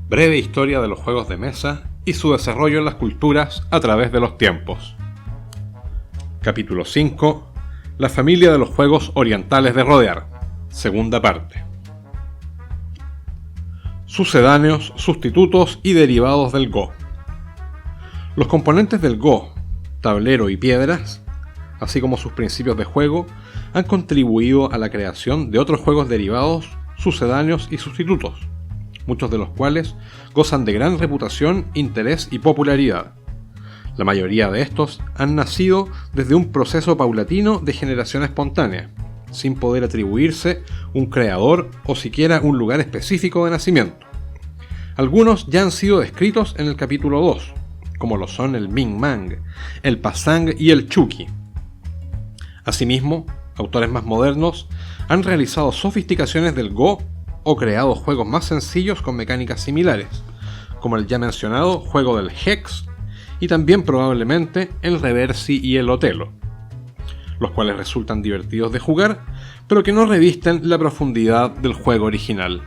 Breve historia de los juegos de mesa y su desarrollo en las culturas a través de los tiempos. Capítulo 5. La familia de los juegos orientales de rodear. Segunda parte. Sucedáneos, sustitutos y derivados del Go. Los componentes del Go, tablero y piedras, así como sus principios de juego, han contribuido a la creación de otros juegos derivados, sucedáneos y sustitutos, muchos de los cuales gozan de gran reputación, interés y popularidad. La mayoría de estos han nacido desde un proceso paulatino de generación espontánea, sin poder atribuirse un creador o siquiera un lugar específico de nacimiento. Algunos ya han sido descritos en el capítulo 2, como lo son el Ming Mang, el Pasang y el Chuki. Asimismo, autores más modernos han realizado sofisticaciones del Go o creado juegos más sencillos con mecánicas similares, como el ya mencionado juego del Hex y también probablemente el Reversi y el Otelo, los cuales resultan divertidos de jugar, pero que no revisten la profundidad del juego original.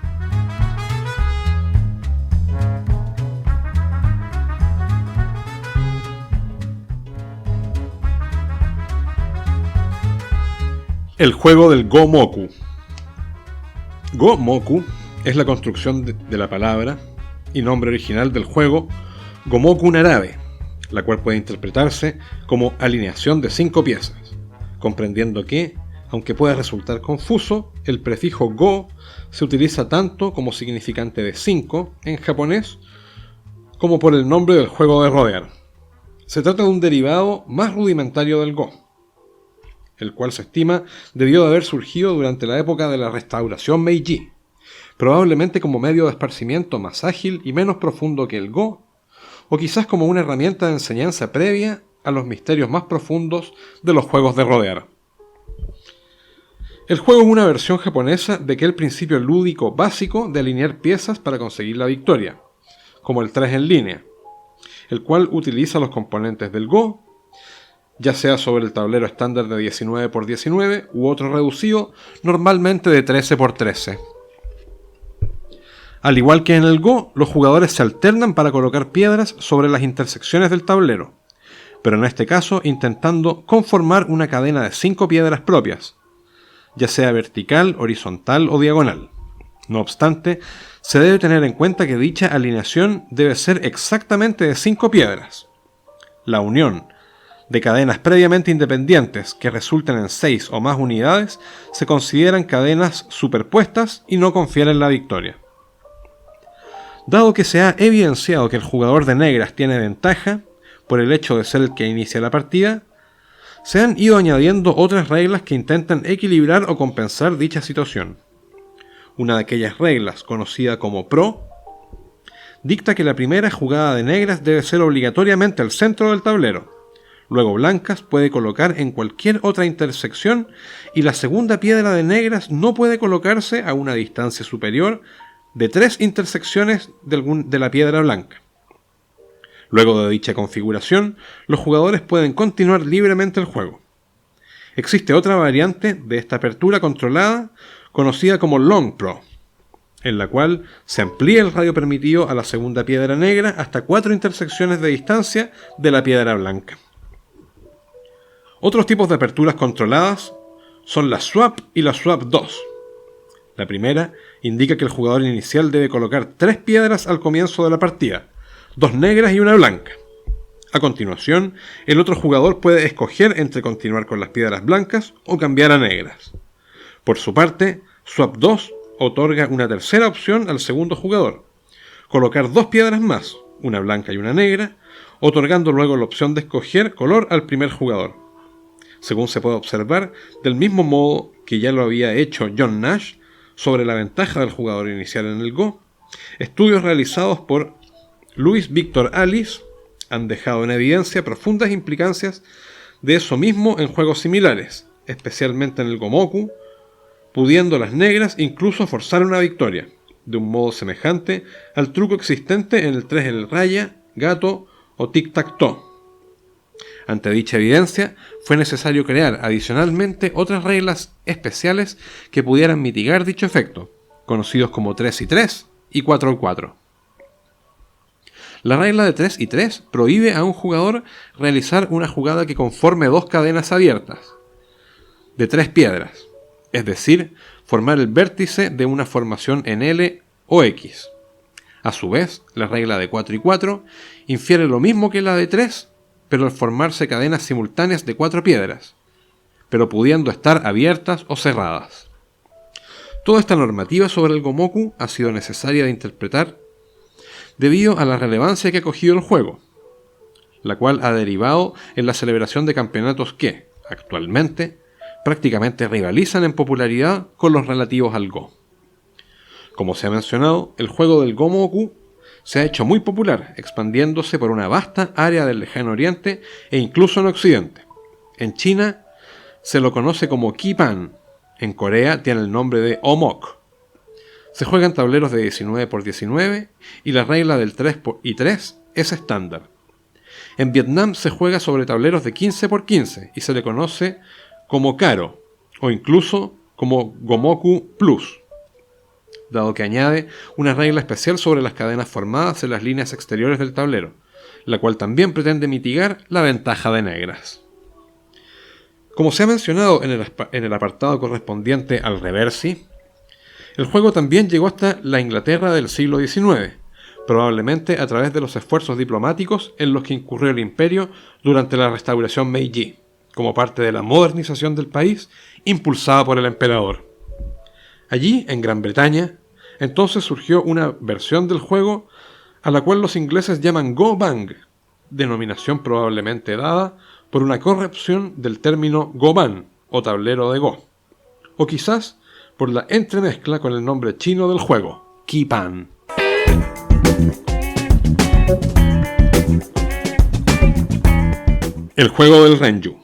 El juego del Gomoku. Gomoku es la construcción de la palabra y nombre original del juego Gomoku Narabe, la cual puede interpretarse como alineación de 5 piezas, comprendiendo que, aunque pueda resultar confuso, el prefijo Go se utiliza tanto como significante de 5 en japonés como por el nombre del juego de rodear. Se trata de un derivado más rudimentario del Go, el cual se estima debió de haber surgido durante la época de la restauración Meiji, probablemente como medio de esparcimiento más ágil y menos profundo que el Go, o quizás como una herramienta de enseñanza previa a los misterios más profundos de los juegos de rodear. El juego es una versión japonesa de aquel principio lúdico básico de alinear piezas para conseguir la victoria, como el 3 en línea, el cual utiliza los componentes del Go, ya sea sobre el tablero estándar de 19×19 u otro reducido, normalmente de 13×13. Al igual que en el Go, los jugadores se alternan para colocar piedras sobre las intersecciones del tablero, pero en este caso intentando conformar una cadena de 5 piedras propias, ya sea vertical, horizontal o diagonal. No obstante, se debe tener en cuenta que dicha alineación debe ser exactamente de 5 piedras. La unión de cadenas previamente independientes que resulten en 6 o más unidades se consideran cadenas superpuestas y no confieren la victoria. Dado que se ha evidenciado que el jugador de negras tiene ventaja por el hecho de ser el que inicia la partida, se han ido añadiendo otras reglas que intentan equilibrar o compensar dicha situación. Una de aquellas reglas, conocida como Pro, dicta que la primera jugada de negras debe ser obligatoriamente al centro del tablero. Luego blancas puede colocar en cualquier otra intersección y la segunda piedra de negras no puede colocarse a una distancia superior de 3 intersecciones de la piedra blanca. Luego de dicha configuración, los jugadores pueden continuar libremente el juego. Existe otra variante de esta apertura controlada conocida como Long Pro, en la cual se amplía el radio permitido a la segunda piedra negra hasta 4 intersecciones de distancia de la piedra blanca. Otros tipos de aperturas controladas son la Swap y la Swap 2. La primera indica que el jugador inicial debe colocar 3 piedras al comienzo de la partida, 2 negras y una blanca. A continuación, el otro jugador puede escoger entre continuar con las piedras blancas o cambiar a negras. Por su parte, Swap 2 otorga una tercera opción al segundo jugador, colocar 2 piedras más, una blanca y una negra, otorgando luego la opción de escoger color al primer jugador. Según se puede observar, del mismo modo que ya lo había hecho John Nash sobre la ventaja del jugador inicial en el Go, estudios realizados por Louis Victor Alice han dejado en evidencia profundas implicancias de eso mismo en juegos similares, especialmente en el Gomoku, pudiendo las negras incluso forzar una victoria, de un modo semejante al truco existente en el 3 en el raya, gato o tic-tac-toe. Ante dicha evidencia, fue necesario crear adicionalmente otras reglas especiales que pudieran mitigar dicho efecto, conocidos como 3 y 3 y 4 y 4. La regla de 3 y 3 prohíbe a un jugador realizar una jugada que conforme dos cadenas abiertas de 3 piedras, es decir, formar el vértice de una formación en L o X. A su vez, la regla de 4 y 4 infiere lo mismo que la de 3, pero al formarse cadenas simultáneas de 4 piedras, pero pudiendo estar abiertas o cerradas. Toda esta normativa sobre el Gomoku ha sido necesaria de interpretar debido a la relevancia que ha cogido el juego, la cual ha derivado en la celebración de campeonatos que, actualmente, prácticamente rivalizan en popularidad con los relativos al Go. Como se ha mencionado, el juego del Gomoku se ha hecho muy popular, expandiéndose por una vasta área del Lejano Oriente e incluso en Occidente. En China se lo conoce como Ki-Pan, en Corea tiene el nombre de Omok. Se juega en tableros de 19 por 19 y la regla del 3 y 3 es estándar. En Vietnam se juega sobre tableros de 15 por 15 y se le conoce como Karo o incluso como Gomoku Plus, dado que añade una regla especial sobre las cadenas formadas en las líneas exteriores del tablero, la cual también pretende mitigar la ventaja de negras. Como se ha mencionado en el apartado correspondiente al Reversi, el juego también llegó hasta la Inglaterra del siglo XIX, probablemente a través de los esfuerzos diplomáticos en los que incurrió el imperio durante la restauración Meiji, como parte de la modernización del país impulsada por el emperador. Allí, en Gran Bretaña, entonces surgió una versión del juego a la cual los ingleses llaman Go Bang, denominación probablemente dada por una corrupción del término Goban o tablero de Go, o quizás por la entremezcla con el nombre chino del juego, Ki-Pan. El juego del Renju.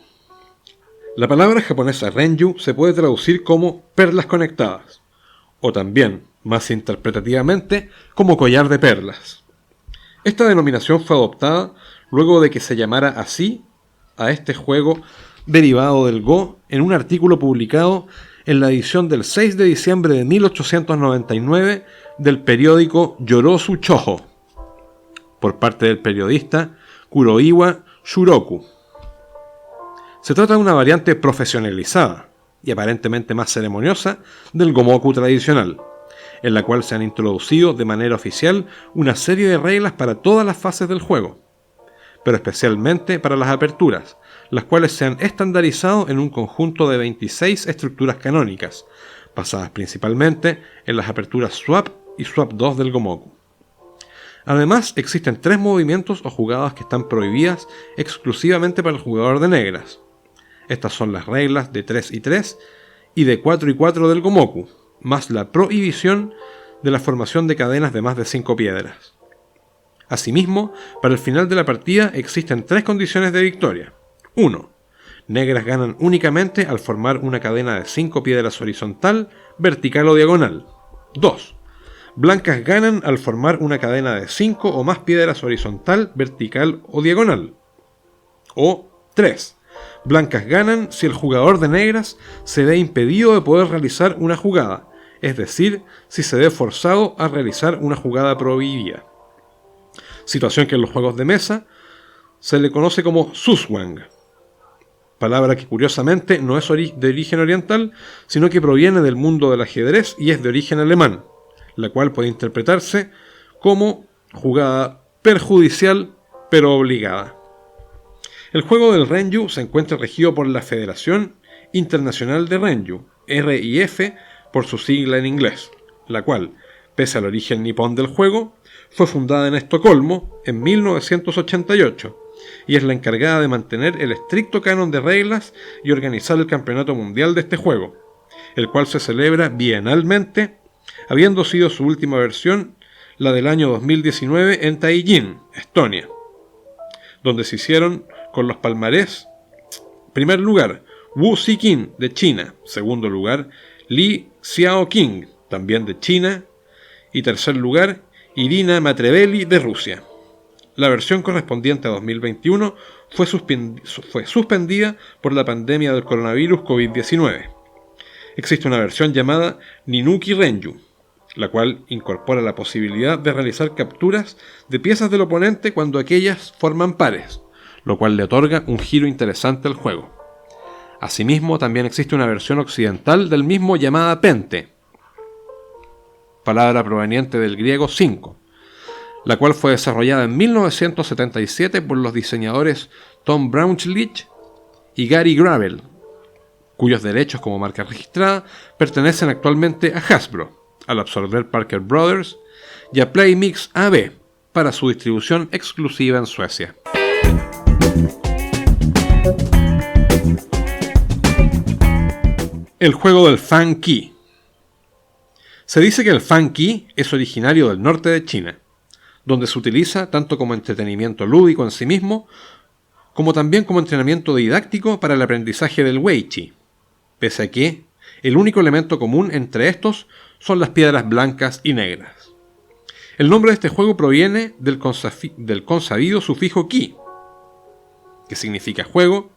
La palabra japonesa Renju se puede traducir como perlas conectadas, o también, más interpretativamente, como collar de perlas. Esta denominación fue adoptada luego de que se llamara así a este juego derivado del Go en un artículo publicado en la edición del 6 de diciembre de 1899 del periódico Yorosu Chojo, por parte del periodista Kuroiwa Shuroku. Se trata de una variante profesionalizada y aparentemente más ceremoniosa del Gomoku tradicional, en la cual se han introducido de manera oficial una serie de reglas para todas las fases del juego, pero especialmente para las aperturas, las cuales se han estandarizado en un conjunto de 26 estructuras canónicas, basadas principalmente en las aperturas Swap y Swap 2 del Gomoku. Además, existen 3 movimientos o jugadas que están prohibidas exclusivamente para el jugador de negras. Estas son las reglas de 3 y 3 y de 4 y 4 del Gomoku, más la prohibición de la formación de cadenas de más de 5 piedras. Asimismo, para el final de la partida existen 3 condiciones de victoria. 1. Negras ganan únicamente al formar una cadena de 5 piedras horizontal, vertical o diagonal. 2. Blancas ganan al formar una cadena de 5 o más piedras horizontal, vertical o diagonal. O 3. Blancas ganan si el jugador de negras se ve impedido de poder realizar una jugada, es decir, si se ve forzado a realizar una jugada prohibida. Situación que en los juegos de mesa se le conoce como Suswang, palabra que curiosamente no es de origen oriental, sino que proviene del mundo del ajedrez y es de origen alemán, la cual puede interpretarse como jugada perjudicial pero obligada. El juego del Renju se encuentra regido por la Federación Internacional de Renju, RIF por su sigla en inglés, la cual, pese al origen nipón del juego, fue fundada en Estocolmo en 1988 y es la encargada de mantener el estricto canon de reglas y organizar el campeonato mundial de este juego, el cual se celebra bienalmente, habiendo sido su última versión la del año 2019 en Taiyín, Estonia, donde se hicieron con los palmarés: primer lugar, Wu Ziqin de China; segundo lugar, Li Xiaoqing, también de China; y tercer lugar, Irina Matrevelli de Rusia. La versión correspondiente a 2021 fue suspendida por la pandemia del coronavirus COVID-19. Existe una versión llamada Ninuki Renju, la cual incorpora la posibilidad de realizar capturas de piezas del oponente cuando aquellas forman pares, lo cual le otorga un giro interesante al juego. Asimismo, también existe una versión occidental del mismo llamada Pente, palabra proveniente del griego 5, la cual fue desarrollada en 1977 por los diseñadores Tom Brauchlich y Gary Gravel, cuyos derechos como marca registrada pertenecen actualmente a Hasbro, al absorber Parker Brothers, y a Playmix AB para su distribución exclusiva en Suecia. El juego del Fan Ki. Se dice que el Fan Ki es originario del norte de China, donde se utiliza tanto como entretenimiento lúdico en sí mismo, como también como entrenamiento didáctico para el aprendizaje del Weiqi, pese a que el único elemento común entre estos son las piedras blancas y negras. El nombre de este juego proviene del consabido sufijo Ki, que significa juego,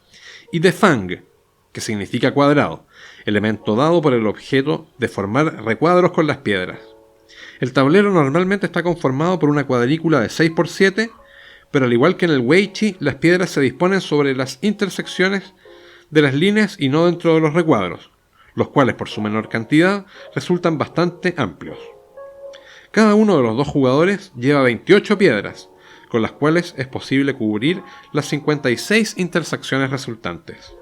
y de Fang, que significa cuadrado, elemento dado por el objeto de formar recuadros con las piedras. El tablero normalmente está conformado por una cuadrícula de 6×7, pero al igual que en el Weiqi, las piedras se disponen sobre las intersecciones de las líneas y no dentro de los recuadros, los cuales por su menor cantidad resultan bastante amplios. Cada uno de los dos jugadores lleva 28 piedras, con las cuales es posible cubrir las 56 intersecciones resultantes.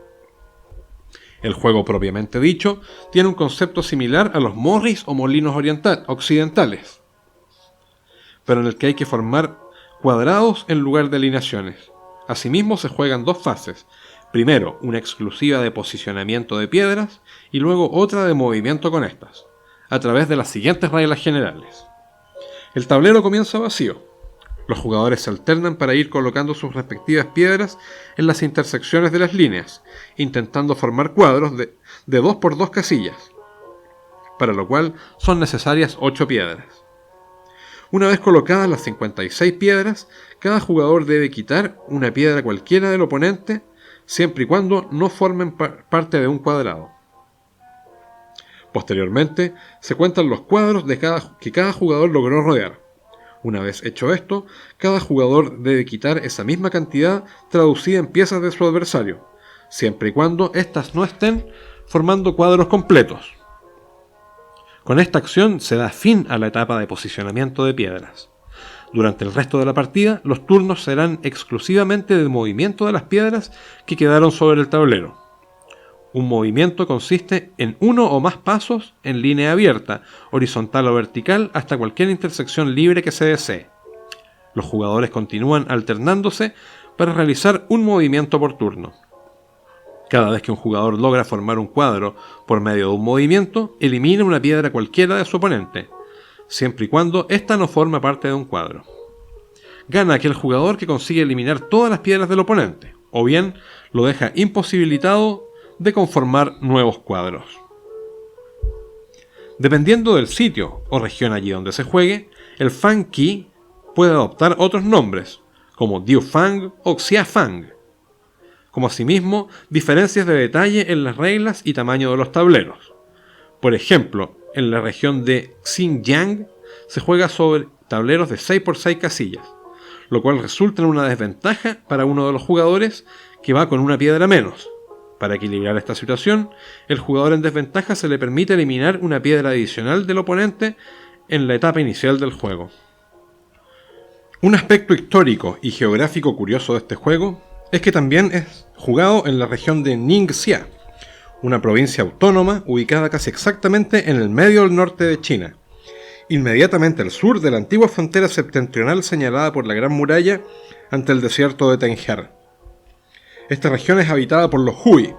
El juego propiamente dicho tiene un concepto similar a los morris o molinos occidentales, pero en el que hay que formar cuadrados en lugar de alineaciones. Asimismo se juegan dos fases, primero una exclusiva de posicionamiento de piedras y luego otra de movimiento con estas, a través de las siguientes reglas generales. El tablero comienza vacío. Los jugadores se alternan para ir colocando sus respectivas piedras en las intersecciones de las líneas, intentando formar cuadros de 2×2 casillas, para lo cual son necesarias 8 piedras. Una vez colocadas las 56 piedras, cada jugador debe quitar una piedra cualquiera del oponente, siempre y cuando no formen parte de un cuadrado. Posteriormente, se cuentan los cuadros que cada jugador logró rodear. Una vez hecho esto, cada jugador debe quitar esa misma cantidad traducida en piezas de su adversario, siempre y cuando éstas no estén formando cuadros completos. Con esta acción se da fin a la etapa de posicionamiento de piedras. Durante el resto de la partida, los turnos serán exclusivamente del movimiento de las piedras que quedaron sobre el tablero. Un movimiento consiste en uno o más pasos en línea abierta, horizontal o vertical, hasta cualquier intersección libre que se desee. Los jugadores continúan alternándose para realizar un movimiento por turno. Cada vez que un jugador logra formar un cuadro por medio de un movimiento, elimina una piedra cualquiera de su oponente, siempre y cuando ésta no forma parte de un cuadro. Gana aquel jugador que consigue eliminar todas las piedras del oponente, o bien lo deja imposibilitado de conformar nuevos cuadros. Dependiendo del sitio o región allí donde se juegue, el Fan Ki puede adoptar otros nombres, como Diu Fang o Xia Fang, como asimismo diferencias de detalle en las reglas y tamaño de los tableros. Por ejemplo, en la región de Xinjiang se juega sobre tableros de 6×6 casillas, lo cual resulta en una desventaja para uno de los jugadores que va con una piedra menos. Para equilibrar esta situación, el jugador en desventaja se le permite eliminar una piedra adicional del oponente en la etapa inicial del juego. Un aspecto histórico y geográfico curioso de este juego es que también es jugado en la región de Ningxia, una provincia autónoma ubicada casi exactamente en el medio del norte de China, inmediatamente al sur de la antigua frontera septentrional señalada por la Gran Muralla ante el desierto de Tanger. Esta región es habitada por los Hui,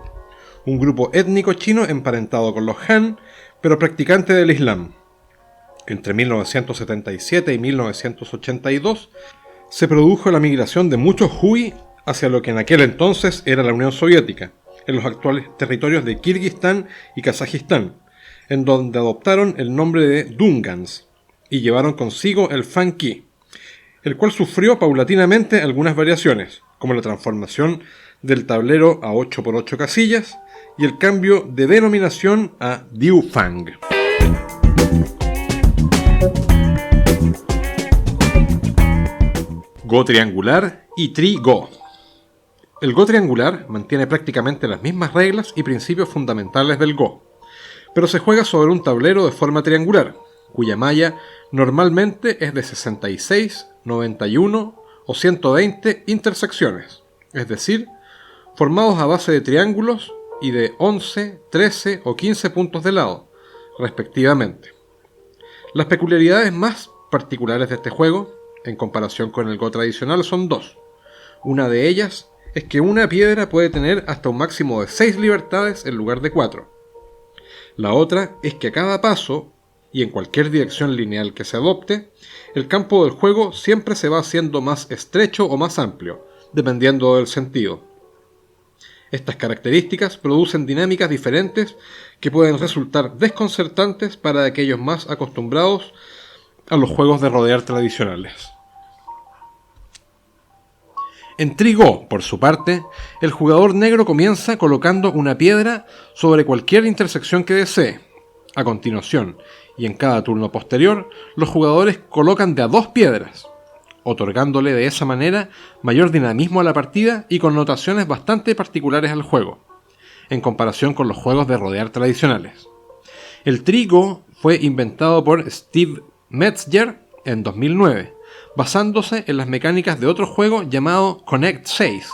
un grupo étnico chino emparentado con los Han, pero practicante del Islam. Entre 1977 y 1982 se produjo la migración de muchos Hui hacia lo que en aquel entonces era la Unión Soviética, en los actuales territorios de Kirguistán y Kazajistán, en donde adoptaron el nombre de Dungans y llevaron consigo el Fan Ki, el cual sufrió paulatinamente algunas variaciones, como la transformación del tablero a 8×8 casillas y el cambio de denominación a Diu Fang. Go triangular y Tri-Go. El Go triangular mantiene prácticamente las mismas reglas y principios fundamentales del Go, pero se juega sobre un tablero de forma triangular, cuya malla normalmente es de 66, 91 o 120 intersecciones, es decir, formados a base de triángulos y de 11, 13 o 15 puntos de lado, respectivamente. Las peculiaridades más particulares de este juego, en comparación con el Go tradicional, son dos. Una de ellas es que una piedra puede tener hasta un máximo de 6 libertades en lugar de 4. La otra es que a cada paso, y en cualquier dirección lineal que se adopte, el campo del juego siempre se va haciendo más estrecho o más amplio, dependiendo del sentido. Estas características producen dinámicas diferentes que pueden resultar desconcertantes para aquellos más acostumbrados a los juegos de rodear tradicionales. En Tri-Go, por su parte, el jugador negro comienza colocando una piedra sobre cualquier intersección que desee. A continuación, y en cada turno posterior, los jugadores colocan de a 2 piedras, otorgándole de esa manera mayor dinamismo a la partida y connotaciones bastante particulares al juego, en comparación con los juegos de rodear tradicionales. El Tri-Go fue inventado por Steve Metzger en 2009, basándose en las mecánicas de otro juego llamado Connect 6,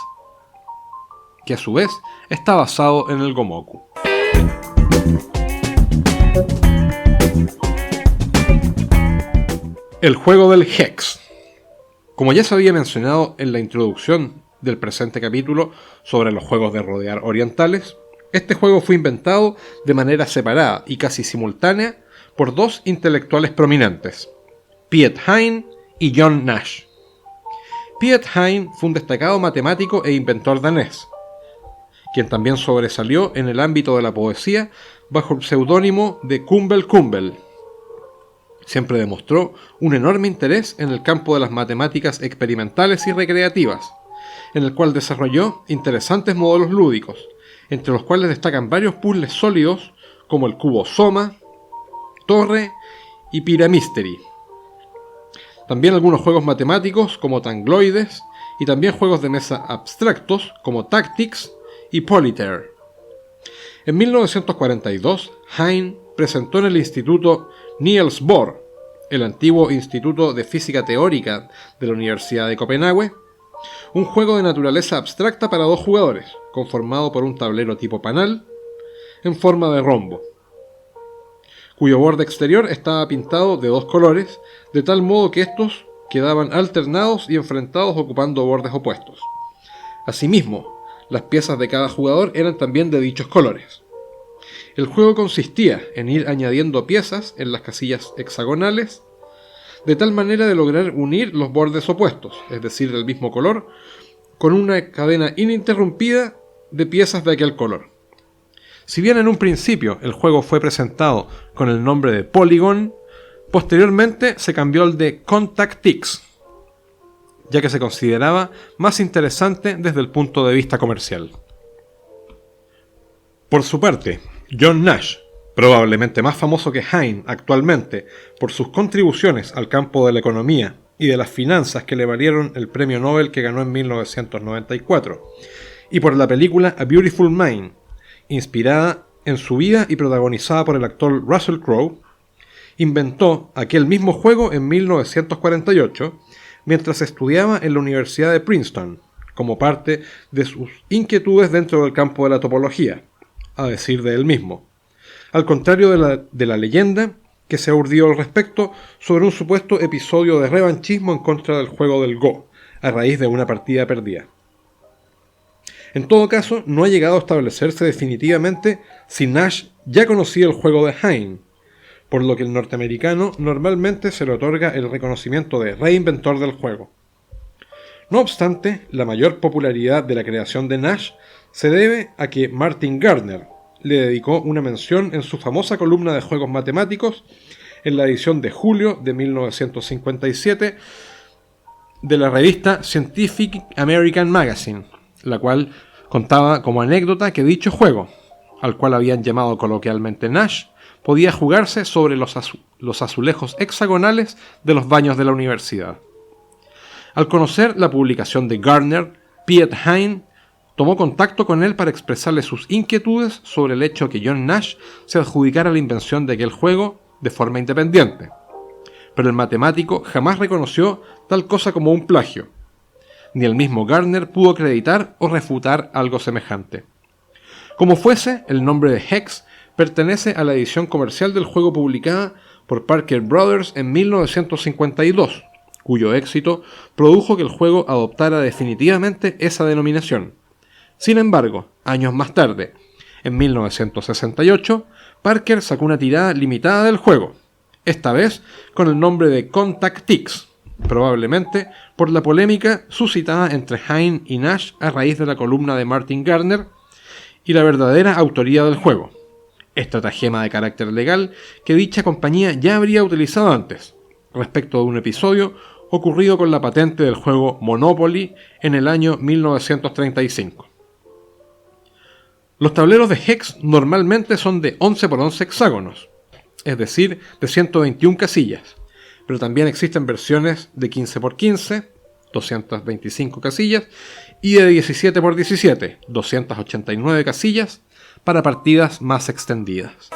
que a su vez está basado en el Gomoku. El juego del Hex. Como ya se había mencionado en la introducción del presente capítulo sobre los juegos de rodear orientales, este juego fue inventado de manera separada y casi simultánea por dos intelectuales prominentes, Piet Hein y John Nash. Piet Hein fue un destacado matemático e inventor danés, quien también sobresalió en el ámbito de la poesía bajo el seudónimo de Kumbel Kumbel. Siempre demostró un enorme interés en el campo de las matemáticas experimentales y recreativas, en el cual desarrolló interesantes modelos lúdicos, entre los cuales destacan varios puzzles sólidos como el cubo Soma, Torre y Pyramystery. También algunos juegos matemáticos como Tangloides y también juegos de mesa abstractos como Tactics y Politaire. En 1942, Hein presentó en el Instituto Niels Bohr, el antiguo Instituto de Física Teórica de la Universidad de Copenhague, un juego de naturaleza abstracta para 2 jugadores, conformado por un tablero tipo panal en forma de rombo, cuyo borde exterior estaba pintado de 2 colores, de tal modo que estos quedaban alternados y enfrentados ocupando bordes opuestos. Asimismo, las piezas de cada jugador eran también de dichos colores. El juego consistía en ir añadiendo piezas en las casillas hexagonales, de tal manera de lograr unir los bordes opuestos, es decir, del mismo color, con una cadena ininterrumpida de piezas de aquel color. Si bien en un principio el juego fue presentado con el nombre de Polygon, posteriormente se cambió al de Contactix, ya que se consideraba más interesante desde el punto de vista comercial. Por su parte, John Nash, probablemente más famoso que Hein actualmente por sus contribuciones al campo de la economía y de las finanzas que le valieron el premio Nobel que ganó en 1994, y por la película A Beautiful Mind, inspirada en su vida y protagonizada por el actor Russell Crowe, inventó aquel mismo juego en 1948 mientras estudiaba en la Universidad de Princeton, como parte de sus inquietudes dentro del campo de la topología, a decir de él mismo, al contrario de la leyenda que se ha urdido al respecto sobre un supuesto episodio de revanchismo en contra del juego del Go, a raíz de una partida perdida. En todo caso, no ha llegado a establecerse definitivamente si Nash ya conocía el juego de Hein, por lo que el norteamericano normalmente se le otorga el reconocimiento de reinventor del juego. No obstante, la mayor popularidad de la creación de Nash se debe a que Martin Gardner le dedicó una mención en su famosa columna de juegos matemáticos en la edición de julio de 1957 de la revista Scientific American Magazine, la cual contaba como anécdota que dicho juego, al cual habían llamado coloquialmente Nash, podía jugarse sobre los azulejos hexagonales de los baños de la universidad. Al conocer la publicación de Gardner, Piet Hein tomó contacto con él para expresarle sus inquietudes sobre el hecho que John Nash se adjudicara la invención de aquel juego de forma independiente. Pero el matemático jamás reconoció tal cosa como un plagio. Ni el mismo Gardner pudo acreditar o refutar algo semejante. Como fuese, el nombre de Hex pertenece a la edición comercial del juego publicada por Parker Brothers en 1952, cuyo éxito produjo que el juego adoptara definitivamente esa denominación. Sin embargo, años más tarde, en 1968, Parker sacó una tirada limitada del juego, esta vez con el nombre de Contact X, probablemente por la polémica suscitada entre Hein y Nash a raíz de la columna de Martin Gardner y la verdadera autoría del juego, estratagema de carácter legal que dicha compañía ya habría utilizado antes, respecto de un episodio ocurrido con la patente del juego Monopoly en el año 1935. Los tableros de Hex normalmente son de 11 por 11 hexágonos, es decir, de 121 casillas, pero también existen versiones de 15 por 15, 225 casillas, y de 17 por 17, 289 casillas, para partidas más extendidas.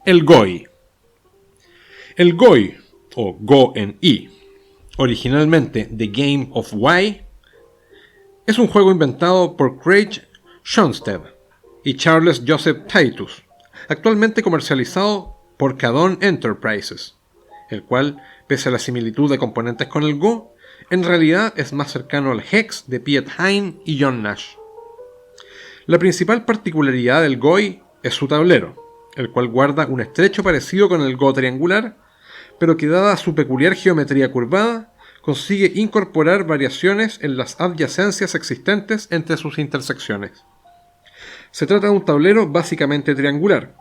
El GOI. El GOI, o Go en I, originalmente The Game of Why, es un juego inventado por Craig Schonstedt y Charles Joseph Titus, actualmente comercializado por Cadon Enterprises, el cual, pese a la similitud de componentes con el Go, en realidad es más cercano al Hex de Piet Hein y John Nash. La principal particularidad del GOI es su tablero, el cual guarda un estrecho parecido con el Go triangular, pero que dada su peculiar geometría curvada, consigue incorporar variaciones en las adyacencias existentes entre sus intersecciones. Se trata de un tablero básicamente triangular,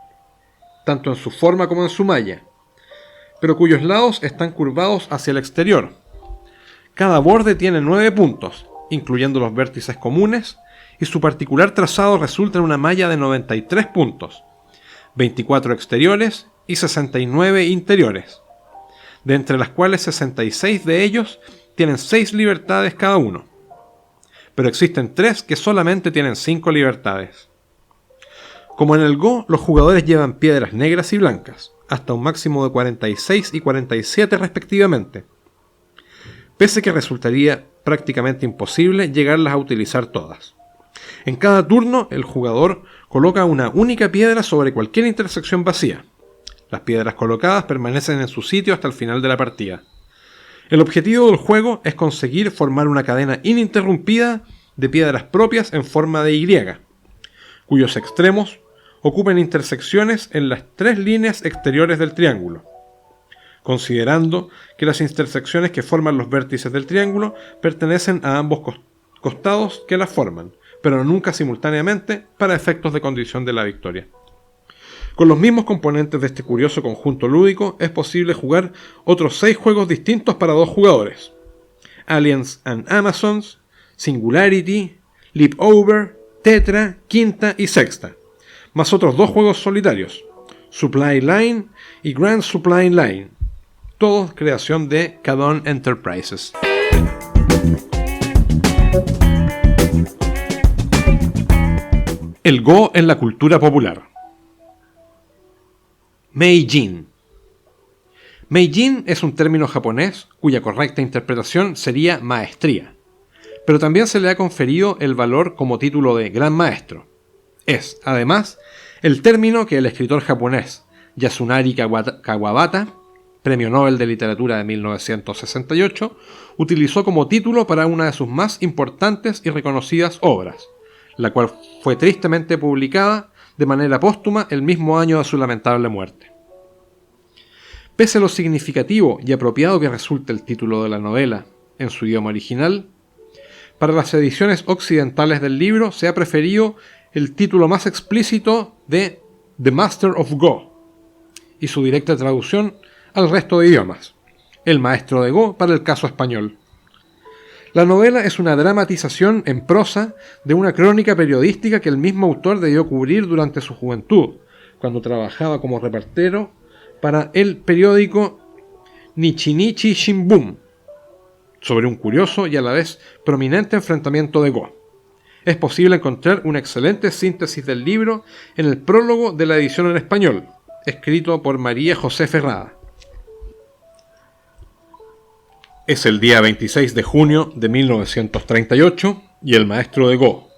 tanto en su forma como en su malla, pero cuyos lados están curvados hacia el exterior. Cada borde tiene 9 puntos, incluyendo los vértices comunes, y su particular trazado resulta en una malla de 93 puntos, 24 exteriores y 69 interiores, de entre las cuales 66 de ellos tienen 6 libertades cada uno, pero existen 3 que solamente tienen 5 libertades. Como en el Go, los jugadores llevan piedras negras y blancas, hasta un máximo de 46 y 47 respectivamente, pese que resultaría prácticamente imposible llegarlas a utilizar todas. En cada turno, el jugador coloca una única piedra sobre cualquier intersección vacía. Las piedras colocadas permanecen en su sitio hasta el final de la partida. El objetivo del juego es conseguir formar una cadena ininterrumpida de piedras propias en forma de Y, cuyos extremos ocupen intersecciones en las 3 líneas exteriores del triángulo, considerando que las intersecciones que forman los vértices del triángulo pertenecen a ambos costados que las forman, pero nunca simultáneamente para efectos de condición de la victoria. Con los mismos componentes de este curioso conjunto lúdico es posible jugar otros 6 juegos distintos para 2 jugadores: Aliens and Amazons, Singularity, Leap Over, Tetra, Quinta y Sexta, más otros 2 juegos solitarios, Supply Line y Grand Supply Line, todos creación de Cadon Enterprises. El Go en la cultura popular. Meijin. Meijin es un término japonés cuya correcta interpretación sería maestría, pero también se le ha conferido el valor como título de gran maestro. Es, además, el término que el escritor japonés Yasunari Kawabata, Premio Nobel de Literatura de 1968, utilizó como título para una de sus más importantes y reconocidas obras, la cual fue tristemente publicada de manera póstuma el mismo año de su lamentable muerte. Pese a lo significativo y apropiado que resulta el título de la novela en su idioma original, para las ediciones occidentales del libro se ha preferido el título más explícito de The Master of Go y su directa traducción al resto de idiomas, El Maestro de Go para el caso español. La novela es una dramatización en prosa de una crónica periodística que el mismo autor debió cubrir durante su juventud, cuando trabajaba como reportero para el periódico Nichinichi Shimbun sobre un curioso y a la vez prominente enfrentamiento de Go. Es posible encontrar una excelente síntesis del libro en el prólogo de la edición en español, escrito por María José Ferrada. Es el día 26 de junio de 1938 y el maestro de Go,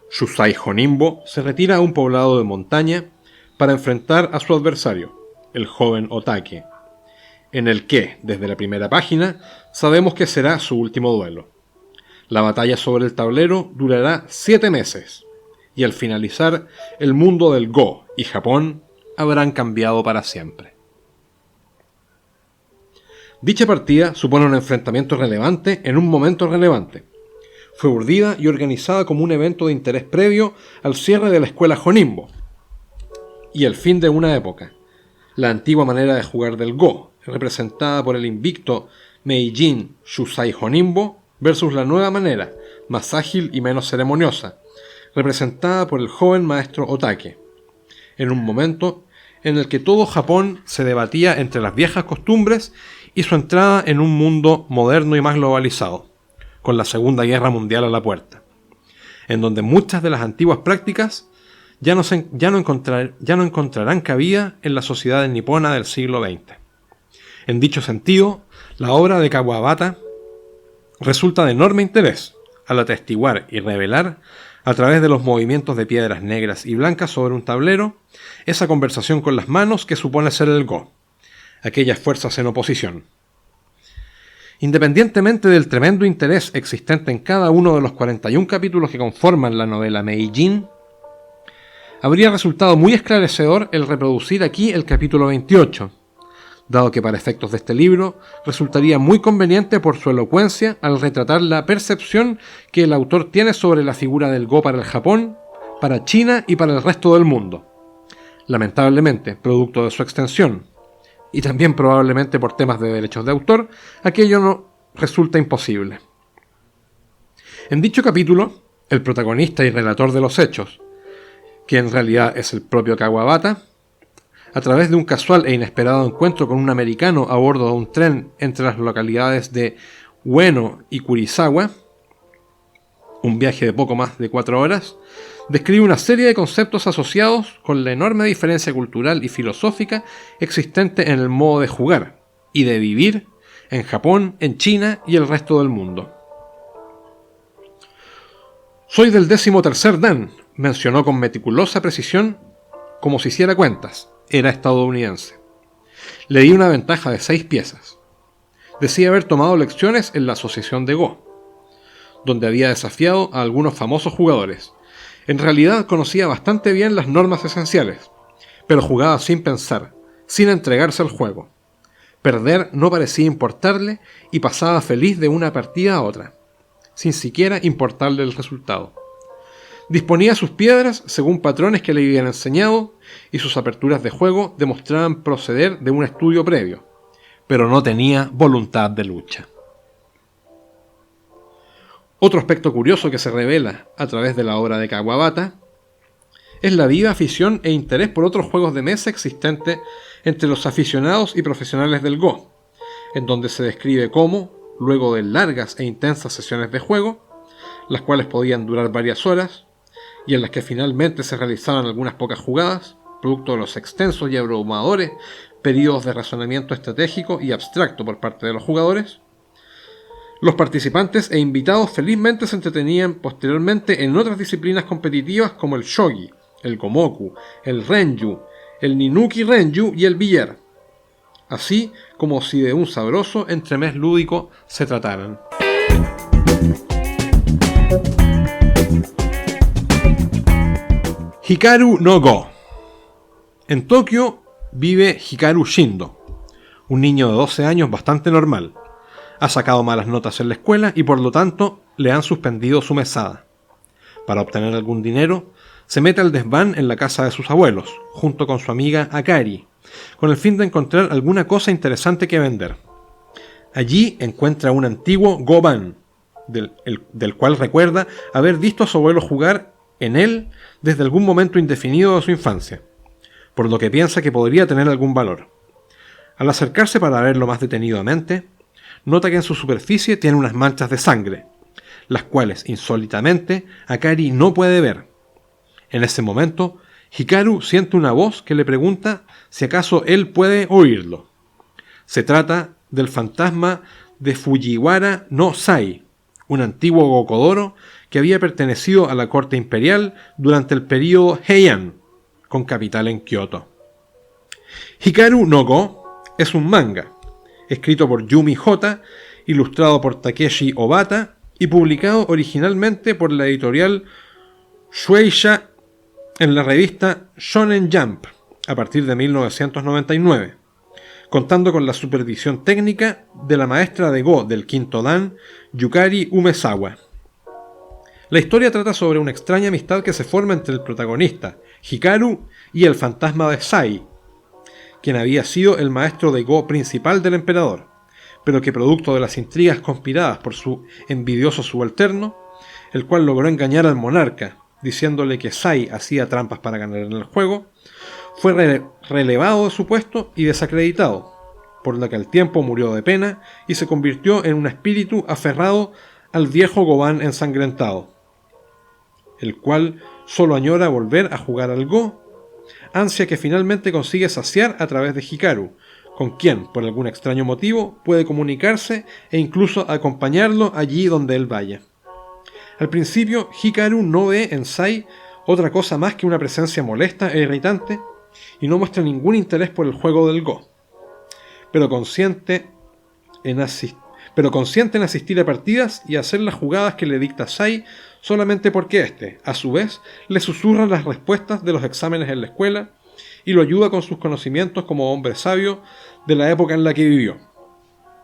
Shusai Honimbo, se retira a un poblado de montaña para enfrentar a su adversario, el joven Otake, en el que, desde la primera página, sabemos que será su último duelo. La batalla sobre el tablero durará 7 meses, y al finalizar, el mundo del Go y Japón habrán cambiado para siempre. Dicha partida supone un enfrentamiento relevante en un momento relevante. Fue urdida y organizada como un evento de interés previo al cierre de la escuela Honimbo y el fin de una época. La antigua manera de jugar del Go, representada por el invicto Meijin Shusai Honimbo, versus la nueva manera, más ágil y menos ceremoniosa, representada por el joven maestro Otake, en un momento en el que todo Japón se debatía entre las viejas costumbres y su entrada en un mundo moderno y más globalizado, con la Segunda Guerra Mundial a la puerta, en donde muchas de las antiguas prácticas ya no encontrarán cabida en la sociedad nipona del siglo XX. En dicho sentido, la obra de Kawabata resulta de enorme interés al atestiguar y revelar, a través de los movimientos de piedras negras y blancas sobre un tablero, esa conversación con las manos que supone ser el Go, aquellas fuerzas en oposición. Independientemente del tremendo interés existente en cada uno de los 41 capítulos que conforman la novela Meijin, habría resultado muy esclarecedor el reproducir aquí el capítulo 28, dado que para efectos de este libro resultaría muy conveniente por su elocuencia al retratar la percepción que el autor tiene sobre la figura del Go para el Japón, para China y para el resto del mundo. Lamentablemente, producto de su extensión, y también probablemente por temas de derechos de autor, aquello no resulta imposible. En dicho capítulo, el protagonista y relator de los hechos, que en realidad es el propio Kawabata, a través de un casual e inesperado encuentro con un americano a bordo de un tren entre las localidades de Ueno y Kurisawa, un viaje de poco más de 4 horas, describe una serie de conceptos asociados con la enorme diferencia cultural y filosófica existente en el modo de jugar y de vivir en Japón, en China y el resto del mundo. Soy del 13º Dan, mencionó con meticulosa precisión, como si hiciera cuentas. Era estadounidense. Le di una ventaja de 6 piezas. Decía haber tomado lecciones en la Asociación de Go, donde había desafiado a algunos famosos jugadores. En realidad conocía bastante bien las normas esenciales, pero jugaba sin pensar, sin entregarse al juego. Perder no parecía importarle y pasaba feliz de una partida a otra, sin siquiera importarle el resultado. Disponía sus piedras según patrones que le habían enseñado y sus aperturas de juego demostraban proceder de un estudio previo, pero no tenía voluntad de lucha. Otro aspecto curioso que se revela a través de la obra de Kawabata es la viva afición e interés por otros juegos de mesa existente entre los aficionados y profesionales del Go, en donde se describe cómo, luego de largas e intensas sesiones de juego, las cuales podían durar varias horas, y en las que finalmente se realizaban algunas pocas jugadas, producto de los extensos y abrumadores periodos de razonamiento estratégico y abstracto por parte de los jugadores, los participantes e invitados felizmente se entretenían posteriormente en otras disciplinas competitivas como el shogi, el gomoku, el renju, el ninuki renju y el billar, así como si de un sabroso entremés lúdico se trataran. Hikaru no Go. En Tokio vive Hikaru Shindo, un niño de 12 años bastante normal. Ha sacado malas notas en la escuela y por lo tanto le han suspendido su mesada. Para obtener algún dinero, se mete al desván en la casa de sus abuelos, junto con su amiga Akari, con el fin de encontrar alguna cosa interesante que vender. Allí encuentra un antiguo Goban, del cual recuerda haber visto a su abuelo jugar en él desde algún momento indefinido de su infancia, por lo que piensa que podría tener algún valor. Al acercarse para verlo más detenidamente, nota que en su superficie tiene unas manchas de sangre, las cuales, insólitamente, Akari no puede ver. En ese momento, Hikaru siente una voz que le pregunta si acaso él puede oírlo. Se trata del fantasma de Fujiwara no Sai, un antiguo Gokodoro que había pertenecido a la corte imperial durante el período Heian, con capital en Kioto. Hikaru no Go es un manga, escrito por Yumi Hota, ilustrado por Takeshi Obata y publicado originalmente por la editorial Shueisha en la revista Shonen Jump a partir de 1999, contando con la supervisión técnica de la maestra de Go del quinto Dan, Yukari Umezawa. La historia trata sobre una extraña amistad que se forma entre el protagonista, Hikaru, y el fantasma de Sai, quien había sido el maestro de Go principal del emperador, pero que producto de las intrigas conspiradas por su envidioso subalterno, el cual logró engañar al monarca, diciéndole que Sai hacía trampas para ganar en el juego, fue relevado de su puesto y desacreditado, por lo que al tiempo murió de pena y se convirtió en un espíritu aferrado al viejo Goban ensangrentado, el cual solo añora volver a jugar al Go, ansia que finalmente consigue saciar a través de Hikaru, con quien, por algún extraño motivo, puede comunicarse e incluso acompañarlo allí donde él vaya. Al principio, Hikaru no ve en Sai otra cosa más que una presencia molesta e irritante y no muestra ningún interés por el juego del Go, pero consciente en asistir a partidas y hacer las jugadas que le dicta Sai solamente porque éste, a su vez, le susurra las respuestas de los exámenes en la escuela y lo ayuda con sus conocimientos como hombre sabio de la época en la que vivió.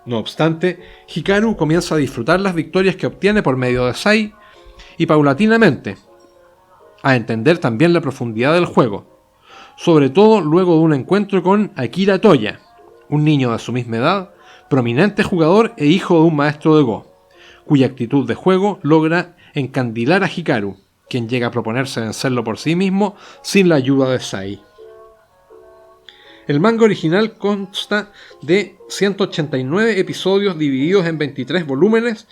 No obstante, Hikaru comienza a disfrutar las victorias que obtiene por medio de Sai y paulatinamente a entender también la profundidad del juego, sobre todo luego de un encuentro con Akira Toya, un niño de su misma edad, prominente jugador e hijo de un maestro de Go, cuya actitud de juego logra encandilar a Hikaru, quien llega a proponerse vencerlo por sí mismo sin la ayuda de Sai. El manga original consta de 189 episodios divididos en 23 volúmenes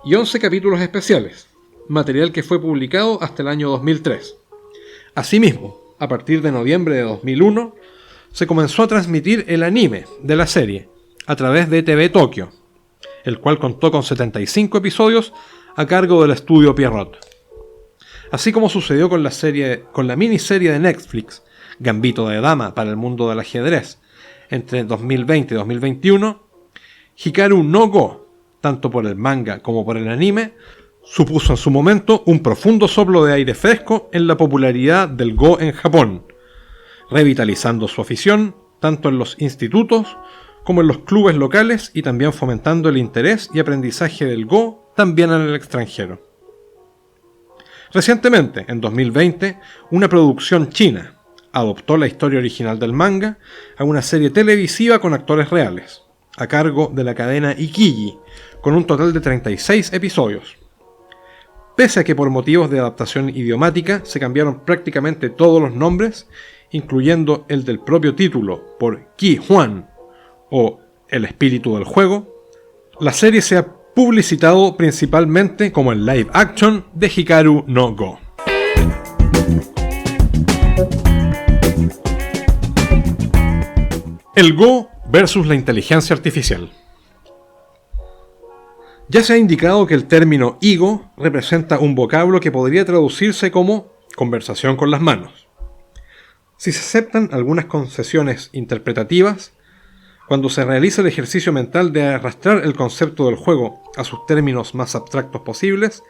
y 11 capítulos especiales, material que fue publicado hasta el año 2003. Asimismo, a partir de noviembre de 2001, se comenzó a transmitir el anime de la serie a través de TV Tokyo, el cual contó con 75 episodios a cargo del estudio Pierrot. Así como sucedió con la miniserie de Netflix Gambito de Dama para el mundo del ajedrez entre 2020 y 2021, Hikaru no Go, tanto por el manga como por el anime, supuso en su momento un profundo soplo de aire fresco en la popularidad del Go en Japón, revitalizando su afición tanto en los institutos como en los clubes locales y también fomentando el interés y aprendizaje del Go también en el extranjero. Recientemente, en 2020, una producción china adoptó la historia original del manga a una serie televisiva con actores reales, a cargo de la cadena Ikiji, con un total de 36 episodios. Pese a que por motivos de adaptación idiomática se cambiaron prácticamente todos los nombres, incluyendo el del propio título por Ki Huan o El espíritu del juego, la serie se ha publicitado principalmente como el live action de Hikaru no Go. El Go versus la inteligencia artificial. Ya se ha indicado que el término Igo representa un vocablo que podría traducirse como conversación con las manos. Si se aceptan algunas concesiones interpretativas, cuando se realiza el ejercicio mental de arrastrar el concepto del juego a sus términos más abstractos posibles,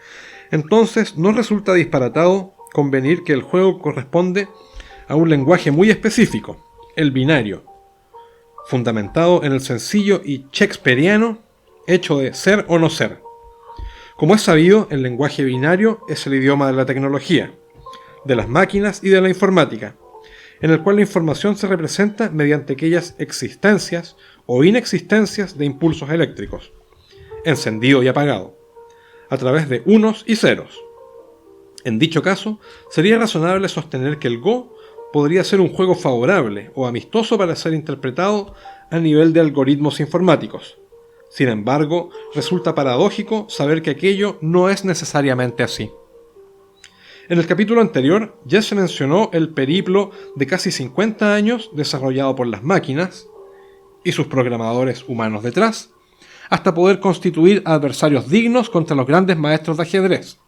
entonces no resulta disparatado convenir que el juego corresponde a un lenguaje muy específico, el binario, fundamentado en el sencillo y shakespeariano hecho de ser o no ser. Como es sabido, el lenguaje binario es el idioma de la tecnología, de las máquinas y de la informática, en el cual la información se representa mediante aquellas existencias o inexistencias de impulsos eléctricos, encendido y apagado, a través de unos y ceros. En dicho caso, sería razonable sostener que el Go podría ser un juego favorable o amistoso para ser interpretado a nivel de algoritmos informáticos. Sin embargo, resulta paradójico saber que aquello no es necesariamente así. En el capítulo anterior ya se mencionó el periplo de casi 50 años desarrollado por las máquinas y sus programadores humanos detrás, hasta poder constituir adversarios dignos contra los grandes maestros de ajedrez.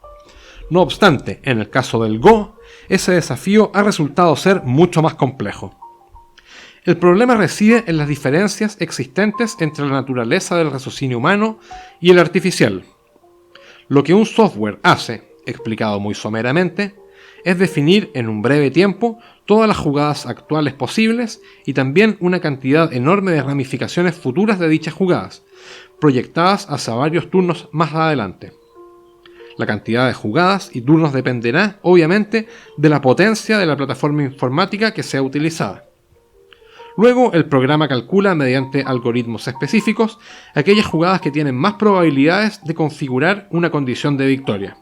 No obstante, en el caso del Go, ese desafío ha resultado ser mucho más complejo. El problema reside en las diferencias existentes entre la naturaleza del raciocinio humano y el artificial. Lo que un software hace, explicado muy someramente, es definir en un breve tiempo todas las jugadas actuales posibles y también una cantidad enorme de ramificaciones futuras de dichas jugadas, proyectadas hacia varios turnos más adelante. La cantidad de jugadas y turnos dependerá, obviamente, de la potencia de la plataforma informática que sea utilizada. Luego, el programa calcula, mediante algoritmos específicos, aquellas jugadas que tienen más probabilidades de configurar una condición de victoria.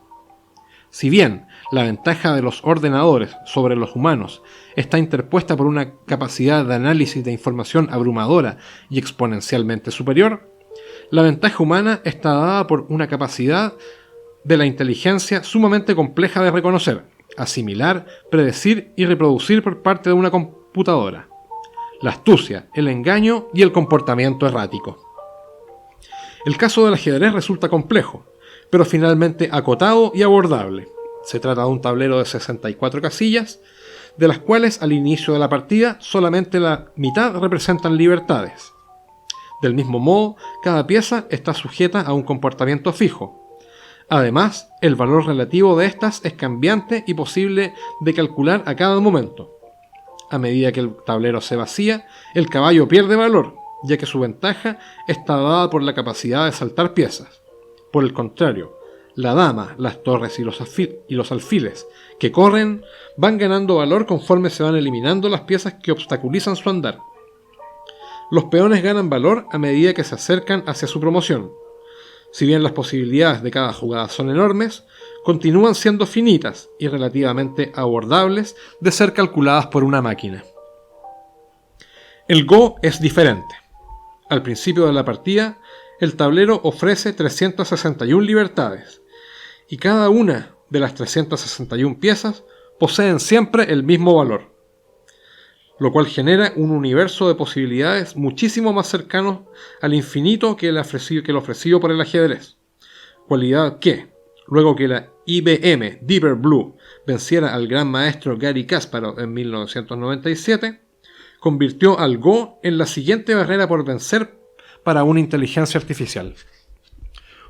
Si bien la ventaja de los ordenadores sobre los humanos está interpuesta por una capacidad de análisis de información abrumadora y exponencialmente superior, la ventaja humana está dada por una capacidad de la inteligencia sumamente compleja de reconocer, asimilar, predecir y reproducir por parte de una computadora. La astucia, el engaño y el comportamiento errático. El caso del ajedrez resulta complejo, pero finalmente acotado y abordable. Se trata de un tablero de 64 casillas, de las cuales al inicio de la partida solamente la mitad representan libertades. Del mismo modo, cada pieza está sujeta a un comportamiento fijo. Además, el valor relativo de estas es cambiante y posible de calcular a cada momento. A medida que el tablero se vacía, el caballo pierde valor, ya que su ventaja está dada por la capacidad de saltar piezas. Por el contrario, la dama, las torres y los alfiles que corren van ganando valor conforme se van eliminando las piezas que obstaculizan su andar. Los peones ganan valor a medida que se acercan hacia su promoción. Si bien las posibilidades de cada jugada son enormes, continúan siendo finitas y relativamente abordables de ser calculadas por una máquina. El Go es diferente. Al principio de la partida, el tablero ofrece 361 libertades, y cada una de las 361 piezas poseen siempre el mismo valor, lo cual genera un universo de posibilidades muchísimo más cercano al infinito que el ofrecido por el ajedrez, cualidad que, luego que la IBM Deeper Blue venciera al gran maestro Garry Kasparov en 1997, convirtió al Go en la siguiente barrera por vencer para una inteligencia artificial.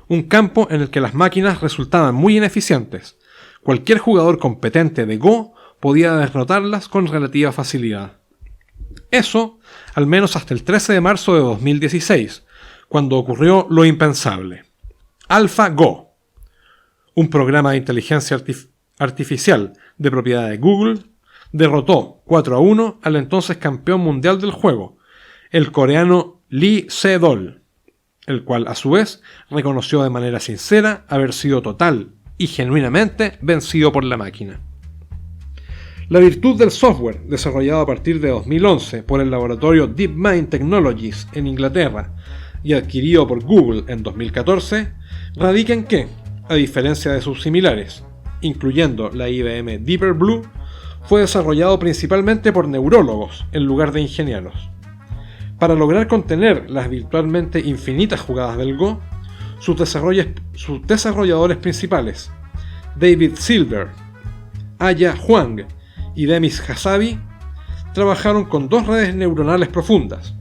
Un campo en el que las máquinas resultaban muy ineficientes. Cualquier jugador competente de Go podía derrotarlas con relativa facilidad. Eso, al menos hasta el 13 de marzo de 2016, cuando ocurrió lo impensable. AlphaGo, un programa de inteligencia artificial de propiedad de Google, derrotó 4-1 al entonces campeón mundial del juego, el coreano Lee Se-dol, el cual a su vez reconoció de manera sincera haber sido total y genuinamente vencido por la máquina. La virtud del software, desarrollado a partir de 2011 por el laboratorio DeepMind Technologies en Inglaterra y adquirido por Google en 2014, radica en que, a diferencia de sus similares, incluyendo la IBM Deeper Blue, fue desarrollado principalmente por neurólogos en lugar de ingenieros. Para lograr contener las virtualmente infinitas jugadas del Go, sus desarrolladores principales, David Silver, Aya Huang y Demis Hassabis, trabajaron con dos redes neuronales profundas,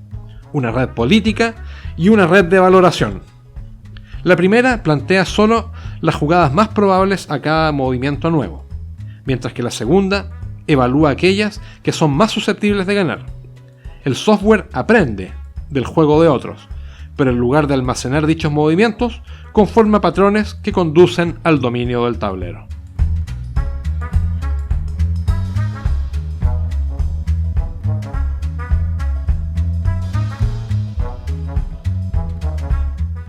una red política y una red de valoración. La primera plantea solo las jugadas más probables a cada movimiento nuevo, mientras que la segunda evalúa aquellas que son más susceptibles de ganar. El software aprende del juego de otros, pero en lugar de almacenar dichos movimientos, conforma patrones que conducen al dominio del tablero.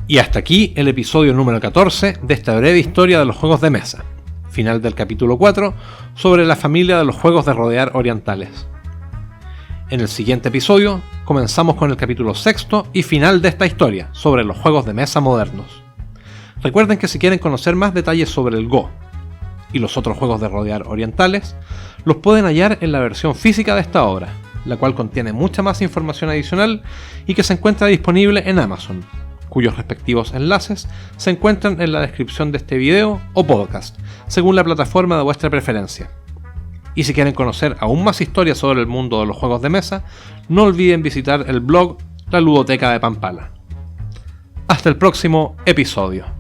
Y hasta aquí el episodio número 14 de esta breve historia de los juegos de mesa, final del capítulo 4 sobre la familia de los juegos de rodear orientales. En el siguiente episodio comenzamos con el capítulo 6 y final de esta historia sobre los juegos de mesa modernos. Recuerden que si quieren conocer más detalles sobre el Go y los otros juegos de rodear orientales, los pueden hallar en la versión física de esta obra, la cual contiene mucha más información adicional y que se encuentra disponible en Amazon, cuyos respectivos enlaces se encuentran en la descripción de este video o podcast, según la plataforma de vuestra preferencia. Y si quieren conocer aún más historias sobre el mundo de los juegos de mesa, no olviden visitar el blog La Ludoteca de Pampala. Hasta el próximo episodio.